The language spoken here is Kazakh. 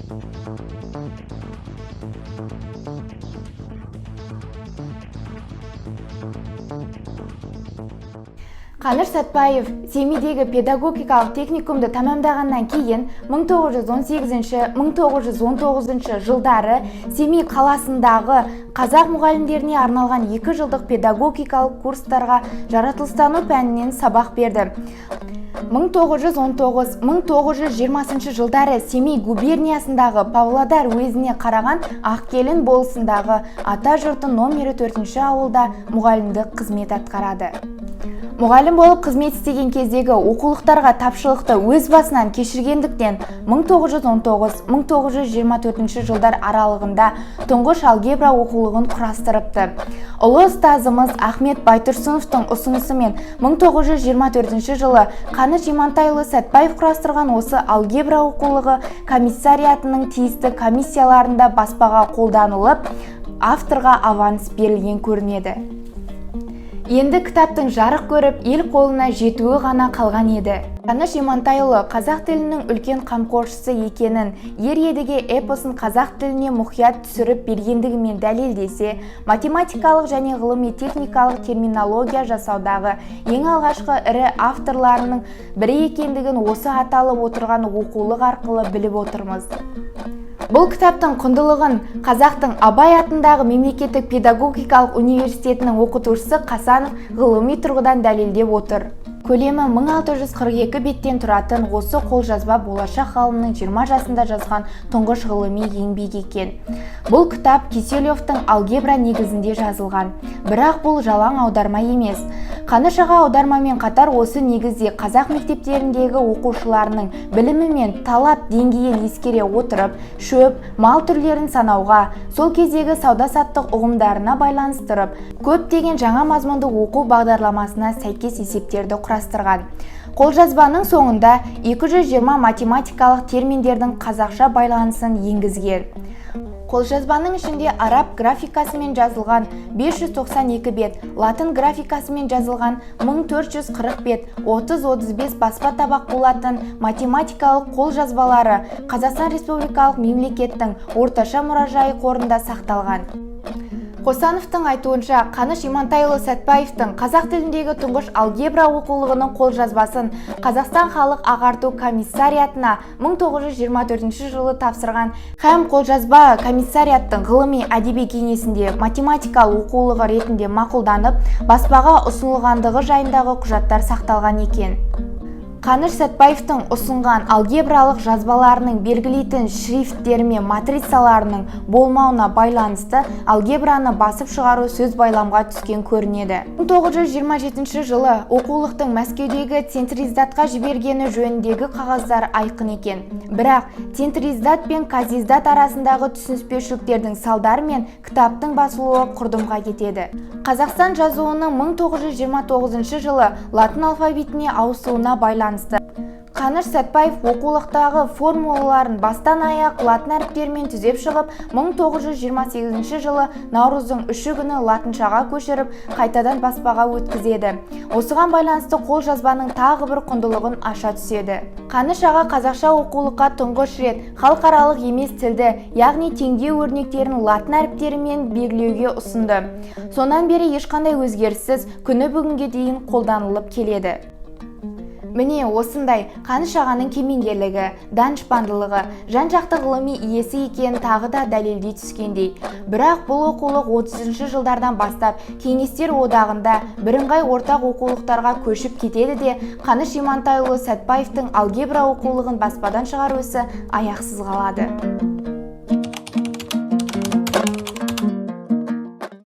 Қаныш Сәтпаев Семейдегі педагогикалық техникумды тамамдағаннан кейін 1918-1919 жылдары Семей қаласындағы қазақ мұғалімдеріне арналған 2 жылдық педагогикалық курстарға жаратылыстану пәнінен сабақ берді. 1919-1920 жылдары Семей губерниясындағы Павлодар уезіне қараған Ақкелін болысындағы ата жұрты номері 4 ауылда мұғалімдік қызмет атқарады. Мұғалім болып қызмет істеген кездегі оқулықтарға тапшылықты өз басынан кешіргендіктен 1919-1924 жылдар аралығында тұңғыш алгебра оқулығын құрастырыпты. Ұлы ұстазымыз Ахмет Байтұрсыновтың ұсынысымен 1924 жылы Қаныш Имантайұлы Сәтпаев құрастырған осы алгебра оқулығы комиссариатының тиісті комиссияларында баспаға қолданылып, авторға аванс берілген көрінеді. Енді кітаптың жарық көріп, ел қолына жетуі ғана қалған еді. Қаныш Имантайұлы қазақ тілінің үлкен қамқоршысы екенін, ер едіге эпосын қазақ тіліне мұқият түсіріп бергендігімен дәлелдесе, математикалық және ғылыми-техникалық терминология жасаудағы ең алғашқы ірі авторларының бірі екендігін осы аталып отырған оқулық арқылы біліп отырмыз. Бұл кітаптың құндылығын Қазақтың Абай атындағы мемлекеттік педагогикалық университетінің оқытушысы Қасанов ғылыми тұрғыдан дәлелдеп отыр. Көлемі 1642 беттен тұратын осы қолжазба болашақ ғалымның 20 жасында жазған тұңғыш ғылыми еңбек екен. Бұл кітап Киселевтің алгебра негізінде жазылған. Бірақ бұл жалаң аударма емес. Қаныш аға аудармамен қатар осы негізде қазақ мектептеріндегі оқушыларының білімі мен талап деңгейін ескере отырып, шөп, мал түрлерін санауға, сол кездегі сауда-саттық ұғымдарына байланыстырып, көптеген жаңа мазмұнды оқу бағдарламасына сәйкес есептерді құрастырған. Қолжазбаның соңында 220 математикалық терминдердің қазақша байланысын енгізген. Қолжазбаның ішінде араб графикасымен жазылған 592 бет, латын графикасымен жазылған 1440 бет, 30-35 баспа табақ болатын математикалық қолжазбалары Қазақстан Республикалық мемлекеттің орташа мұражайы қорында сақталған. Қосановтың айтуынша, Қаныш Имантайұлы Сәтпаевтың қазақ тіліндегі тұңғыш алгебра оқулығының қолжазбасын Қазақстан халық ағарту комиссариатына 1924 жылы тапсырған һәм қолжазба комиссариаттың ғылыми әдеби кеңесінде математикалық оқулығы ретінде мақұлданып, баспаға ұсынылғандығы жайындағы құжаттар сақталған екен. Қаныш Сәтпаевтың ұсынған алгебралық жазбаларының белгілейтін шрифттері мен матрицаларының болмауына байланысты алгебраны басып шығару сөз байламға түскен көрінеді. 1927 жылы оқулықтың Мәскеудегі центриздатқа жібергені жөніндегі қағаздар айқын екен. Бірақ центриздат пен казиздат арасындағы түсініспеушіліктердің салдары мен кітаптың басылуы құрдымға кетеді. Қазақстан жазуының 1929 жылы латын алфавитіне ауысуына байланысты Қаныш Сәтпаев оқулықтағы формулаларын бастан аяқ латын әріптерімен түзеп шығып, 1928 жылы наурыздың 3 күні латыншаға көшіріп, қайтадан баспаға өткізеді. Осыған байланысты қолжазбаның тағы бір құндылығын аша түседі. Қаныш аға қазақша оқулыққа тұңғыш рет халықаралық емес тілді, яғни теңдеу өрнектерін латын әріптерімен белгілеуге ұсынды. Сонан бері ешқандай өзгеріссіз күні бүгінге дейін қолданылып келеді. Міне осындай Қаныш ағаның кемеңгерлігі, данышпандылығы, жан-жақты ғылыми иесі екенін тағы да дәлелдей түскендей. Бірақ бұл оқулық 30 жылдардан бастап Кеңестер одағында бірыңғай ортақ оқулықтарға көшіп кетеді де, Қаныш Имантайұлы Сәтпаевтың алгебра оқулығын баспадан шығару ісі аяқсыз қалады.